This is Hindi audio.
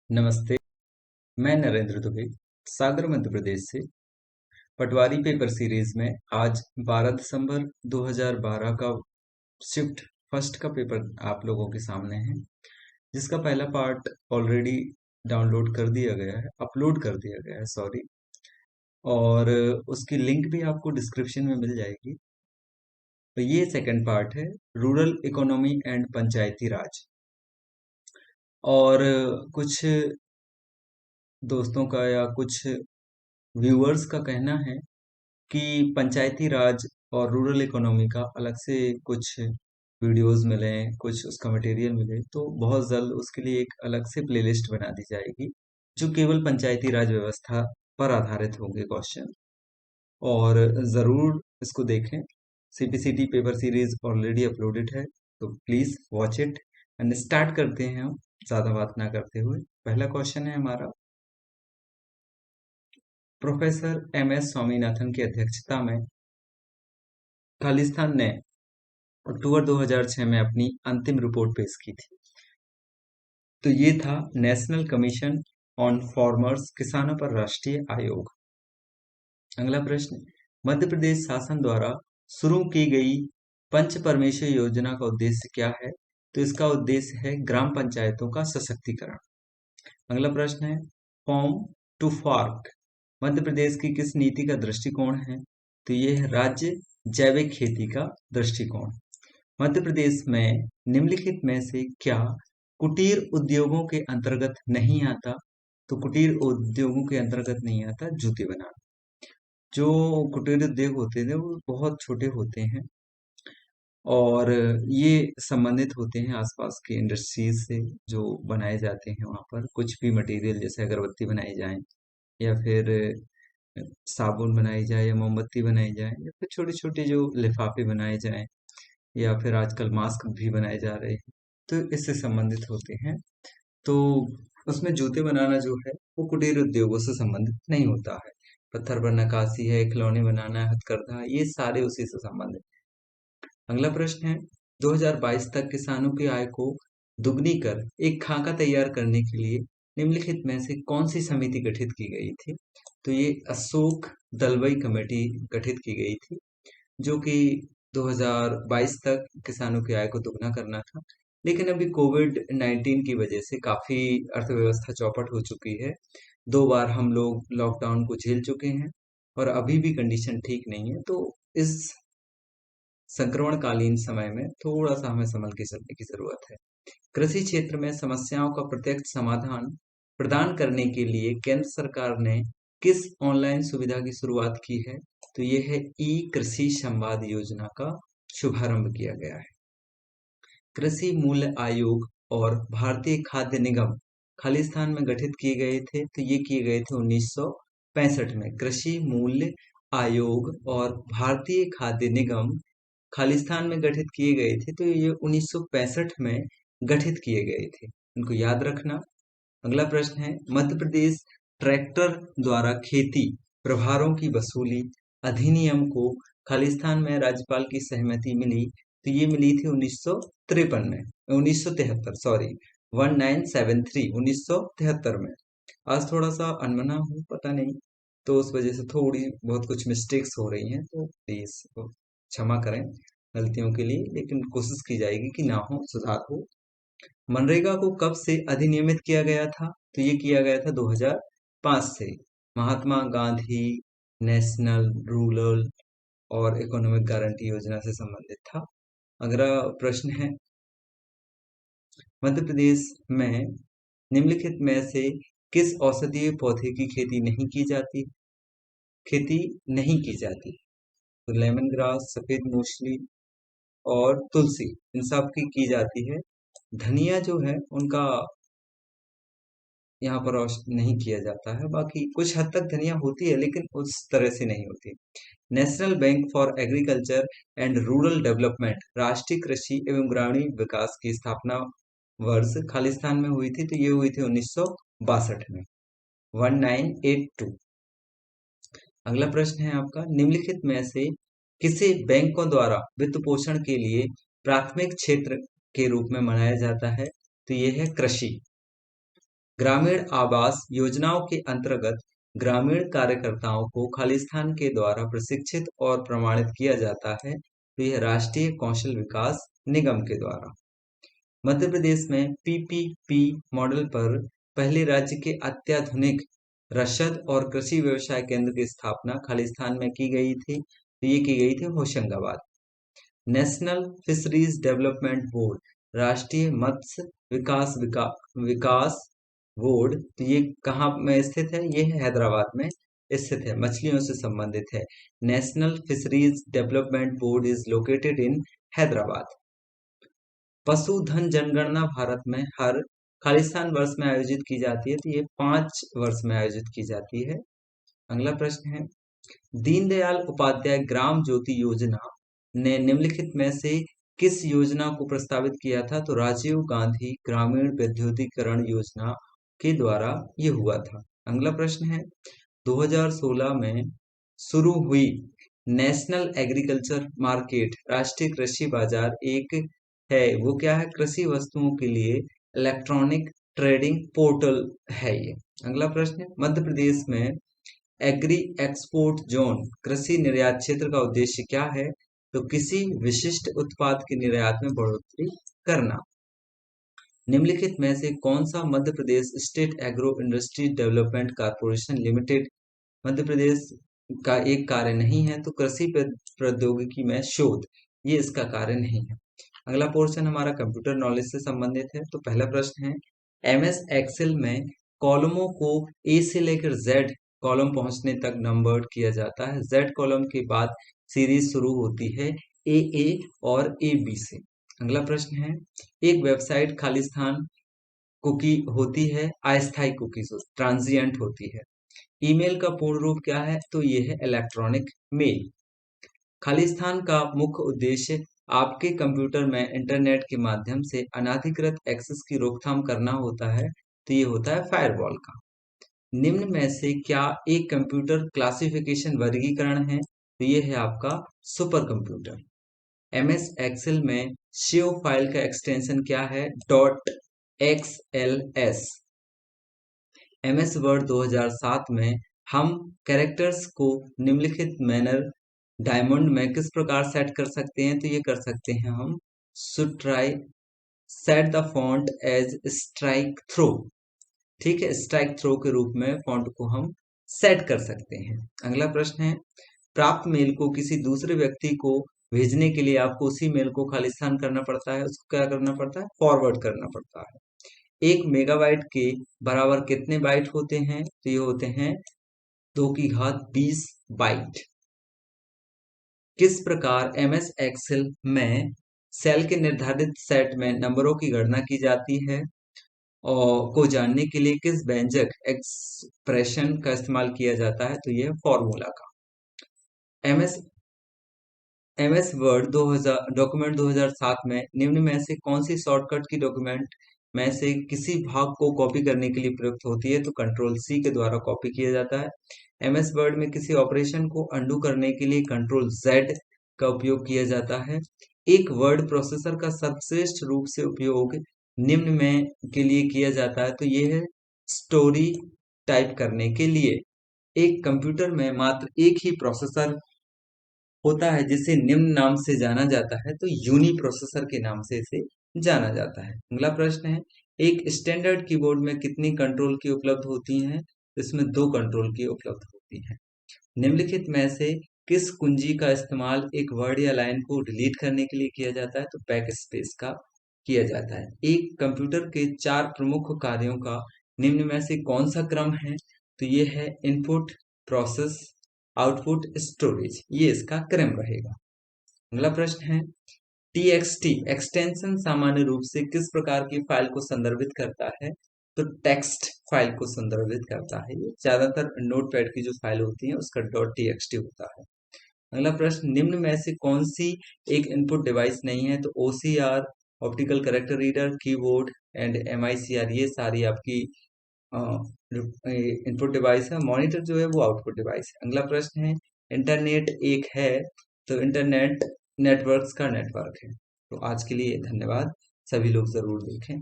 नमस्ते। मैं नरेंद्र दुबे सागर मध्य प्रदेश से पटवारी पेपर सीरीज में आज 12 दिसंबर 2012 का शिफ्ट फर्स्ट का पेपर आप लोगों के सामने है, जिसका पहला पार्ट ऑलरेडी डाउनलोड कर दिया गया है, अपलोड कर दिया गया है, सॉरी। और उसकी लिंक भी आपको डिस्क्रिप्शन में मिल जाएगी। तो ये सेकंड पार्ट है, रूरल इकोनॉमी एंड पंचायती राज। और कुछ दोस्तों का या कुछ व्यूअर्स का कहना है कि पंचायती राज और रूरल इकोनॉमी का अलग से कुछ वीडियोस मिले, कुछ उसका मटेरियल मिले, तो बहुत जल्द उसके लिए एक अलग से प्लेलिस्ट बना दी जाएगी जो केवल पंचायती राज व्यवस्था पर आधारित होंगे क्वेश्चन। और ज़रूर इसको देखें। CPCT paper series already uploaded है, तो please watch it. And start करते हैं हम ज़्यादा बात ना करते हुए। पहला क्वेश्चन है हमारा, प्रोफेसर एम एस स्वामीनाथन की अध्यक्षता में खालिस्तान ने अक्टूबर 2006 में अपनी अंतिम रिपोर्ट पेश की थी। तो ये था नेशनल कमीशन ऑन फार्मर्स, किसानों पर राष्ट्रीय आयोग। अगला प्रश्न, मध्य प्रदेश शासन द्वारा शुरू की गई पंच परमेश्वर योजना का उद्देश्य क्या है? तो इसका उद्देश्य है ग्राम पंचायतों का सशक्तिकरण। अगला प्रश्न है, form to fork Madhya Pradesh की किस नीति का दृष्टिकोण है? तो ये है राज्य जैविक खेती का दृष्टिकोण। मध्य प्रदेश में निम्नलिखित में से क्या कुटीर उद्योगों के अंतर्गत नहीं आता? तो कुटीर उद्योगों के अंतर्गत नहीं आता जूते बनाना। जो कुटीर उद्योग होते थे वो बहुत छोटे होते हैं और ये संबंधित होते हैं आसपास के इंडस्ट्रीज से जो बनाए जाते हैं वहाँ पर कुछ भी मटेरियल, जैसे अगरबत्ती बनाई जाए या फिर साबुन बनाई जाए या मोमबत्ती बनाई जाए या फिर छोटे छोटे जो लिफाफे बनाए जाएं या फिर आजकल मास्क भी बनाए जा रहे हैं, तो इससे संबंधित होते हैं। तो उसमें जूते बनाना जो है वो कुटीर उद्योगों से संबंधित नहीं होता है। पत्थर पर नक्काशी है, खिलौने बनाना है, हथकरघा, ये सारे उसी से संबंधित। अगला प्रश्न है, 2022 तक किसानों की आय को दुगनी कर एक खाका तैयार करने के लिए निम्नलिखित में से कौन सी समिति गठित की गई थी? तो ये अशोक दलबई कमेटी गठित की गई थी, जो कि 2022 तक किसानों की आय को दुगना करना था। लेकिन अभी कोविड 19 की वजह से काफी अर्थव्यवस्था चौपट हो चुकी है। 2 बार हम लोग लॉकडाउन को झेल चुके हैं और अभी भी कंडीशन ठीक नहीं है। तो इस संक्रमणकालीन समय में थोड़ा सा हमें संभल के चलने की जरूरत है। कृषि क्षेत्र में समस्याओं का प्रत्यक्ष समाधान प्रदान करने के लिए केंद्र सरकार ने किस ऑनलाइन सुविधा की शुरुआत की है? तो ये है ई कृषि संवाद योजना का शुभारंभ किया गया है। कृषि मूल्य आयोग और भारतीय खाद्य निगम खालिस्तान में गठित किए गए थे, तो ये किए गए थे 1965 में। कृषि मूल्य आयोग और भारतीय खाद्य निगम खालिस्तान में गठित किए गए थे, तो ये 1965 में गठित किए गए थे, इनको याद रखना। अगला प्रश्न है, मध्य प्रदेश ट्रैक्टर द्वारा खेती प्रभारों की वसूली अधिनियम को खालिस्तान में राज्यपाल की सहमति मिली, तो ये मिली थी 1953 में, 1973, सॉरी, 1973 में। आज थोड़ा सा अनमना हूँ, पता नहीं, तो उस वजह से थोड़ी बहुत कुछ मिस्टेक्स हो रही हैं, तो प्लीज क्षमा करें गलतियों के लिए, लेकिन कोशिश की जाएगी कि ना हो, सुधार हो। मनरेगा को कब से अधिनियमित किया गया था? तो ये किया गया था 2005 से। महात्मा गांधी नेशनल रूरल और इकोनॉमिक गारंटी योजना से संबंधित था। अगला प्रश्न है, मध्य प्रदेश में निम्नलिखित में से किस औषधीय पौधे की खेती नहीं की जाती? तो लेमन ग्रास, सफेद मूसली और तुलसी, इन सब की जाती है। धनिया जो है उनका यहाँ पर नहीं किया जाता है, बाकी कुछ हद तक धनिया होती है लेकिन उस तरह से नहीं होती। National bank for agriculture and rural development, राष्ट्रीय कृषि एवं ग्रामीण विकास की स्थापना वर्ष खालिस्तान में हुई थी, तो ये हुई थी 1962 में, 1982। अगला प्रश्न है आपका, निम्नलिखित में से किसे बैंकों द्वारा वित्त पोषण के लिए प्राथमिक क्षेत्र के रूप में मनाया जाता है? तो ये है कृषि। ग्रामीण आवास योजनाओं के अंतर्गत ग्रामीण कार्यकर्ताओं को खालिस्तान के द्वारा प्रशिक्षित और प्रमाणित किया जाता है, तो यह राष्ट्रीय कौशल विकास निगम के द्वारा। मध्य प्रदेश में पीपीपी मॉडल पर पहले राज्य के अत्याधुनिक रसद और कृषि व्यवसाय केंद्र की स्थापना खालिस्तान में की गई थी, तो ये की गई थी Hoshangabad. National fisheries development board, राष्ट्रीय मत्स्य विकास बोर्ड, तो ये कहाँ में स्थित है? ये हैदराबाद में स्थित है, मछलियों से संबंधित है। National fisheries development board is located in Hyderabad. पशुधन जनगणना भारत में हर खालिस्तान वर्ष में आयोजित की जाती है, तो ये 5 वर्ष में आयोजित की जाती है। अगला प्रश्न है, दीनदयाल उपाध्याय ग्राम ज्योति योजना ने निम्नलिखित में से किस योजना को प्रस्तावित किया था? तो राजीव गांधी ग्रामीण विद्युतीकरण योजना के द्वारा ये हुआ था। अगला प्रश्न है, 2016 में शुरू हुई नेशनल एग्रीकल्चर मार्केट, राष्ट्रीय कृषि बाजार एक है, वो क्या है? कृषि वस्तुओं के लिए इलेक्ट्रॉनिक ट्रेडिंग पोर्टल है ये। अगला प्रश्न है, मध्य प्रदेश में एग्री एक्सपोर्ट जोन कृषि निर्यात क्षेत्र का उद्देश्य क्या है? तो किसी विशिष्ट उत्पाद के निर्यात में बढ़ोतरी करना। निम्नलिखित में से कौन सा Madhya Pradesh state agro industry development corporation limited Madhya Pradesh का एक कार्य नहीं है? तो कृषि प्रौद्योगिकी में शोध, ये इसका कार्य नहीं है। अगला पोर्शन हमारा कंप्यूटर नॉलेज से संबंधित है। तो पहला प्रश्न है, एमएस एक्सेल में कॉलमों को ए से लेकर जेड कॉलम पहुंचने तक नंबर्ड किया जाता है। जेड कॉलम के बाद सीरीज शुरू होती है ए और ए बी से। अगला प्रश्न है, एक वेबसाइट खालिस्तान कुकी होती है, अस्थायी कुकीज ट्रांजिएंट होती है। ईमेल का पूर्ण रूप क्या है? तो ये है इलेक्ट्रॉनिक मेल। खालिस्तान का मुख्य उद्देश्य आपके कंप्यूटर में इंटरनेट के माध्यम से अनधिकृत एक्सेस की रोकथाम करना होता है, तो ये होता है फायरवॉल का। निम्न में से क्या एक कंप्यूटर क्लासिफिकेशन वर्गीकरण है? तो ये है आपका सुपर कंप्यूटर। एमएस एक्सेल में सेव फाइल का एक्सटेंशन क्या है? .xls। एमएस वर्ड 2007 में हम कैरेक्टर्स को निम्नलिखित मैनर डायमंड में किस प्रकार सेट कर सकते हैं? तो ये कर सकते हैं हम should try set the font as strikethrough. ठीक है, स्ट्राइक थ्रो के रूप में फॉन्ट को हम सेट कर सकते हैं। अगला प्रश्न है, प्राप्त मेल को किसी दूसरे व्यक्ति को भेजने के लिए आपको उसी मेल को खालिस्तान करना पड़ता है, उसको क्या करना पड़ता है? फॉरवर्ड करना पड़ता है। 1 मेगाबाइट के बराबर कितने बाइट होते हैं? तो ये होते हैं 2 की घात 20 बाइट। किस प्रकार एमएस एक्सेल में सेल के निर्धारित सेट में नंबरों की गणना की जाती है और को जानने के लिए किस व्यंजक एक्सप्रेशन का इस्तेमाल किया जाता है? तो यह फॉर्मूला का। एमएस वर्ड 2000 डॉक्यूमेंट 2007 में निम्न में से कौन सी शॉर्टकट की डॉक्यूमेंट में से किसी भाग को कॉपी करने के लिए प्रयुक्त होती है? तो कंट्रोल सी के द्वारा कॉपी किया जाता है। एमएस वर्ड में किसी ऑपरेशन को अंडू करने के लिए कंट्रोल जेड का उपयोग किया जाता है। एक वर्ड प्रोसेसर का सर्वश्रेष्ठ रूप से उपयोग निम्न में के लिए किया जाता है, तो ये है स्टोरी टाइप करने के लिए। एक कंप्यूटर में मात्र एक ही प्रोसेसर होता है जिसे निम्न नाम से जाना जाता है, तो यूनी प्रोसेसर के नाम से इसे जाना जाता है। अगला प्रश्न है, एक स्टैंडर्ड कीबोर्ड में कितनी कंट्रोल की उपलब्ध होती हैं? इसमें 2 कंट्रोल की उपलब्ध होती हैं। निम्नलिखित में से किस कुंजी का इस्तेमाल एक वर्ड या लाइन को डिलीट करने के लिए किया जाता है? तो बैक स्पेस का किया जाता है। एक कंप्यूटर के 4 प्रमुख कार्यों का निम्न में से कौन सा क्रम है? तो ये है इनपुट, प्रोसेस, आउटपुट, स्टोरेज, ये इसका क्रम रहेगा। अगला प्रश्न है, txt एक्सटेंशन सामान्य रूप से किस प्रकार की फाइल को संदर्भित करता है? तो टेक्स्ट फाइल को संदर्भित करता है। ये ज्यादातर नोटपैड की जो फाइल होती है उसका .txt होता है। अगला प्रश्न, निम्न में से कौन सी एक इनपुट डिवाइस नहीं है? तो OCR, optical character reader, keyboard and MICR, ये सारी आपकी इनपुट डिवाइस है। मॉनिटर जो है वो आउटपुट डिवाइस है। अगला प्रश्न है, इंटरनेट एक है, तो इंटरनेट नेटवर्क्स का नेटवर्क है। तो आज के लिए धन्यवाद, सभी लोग जरूर देखें।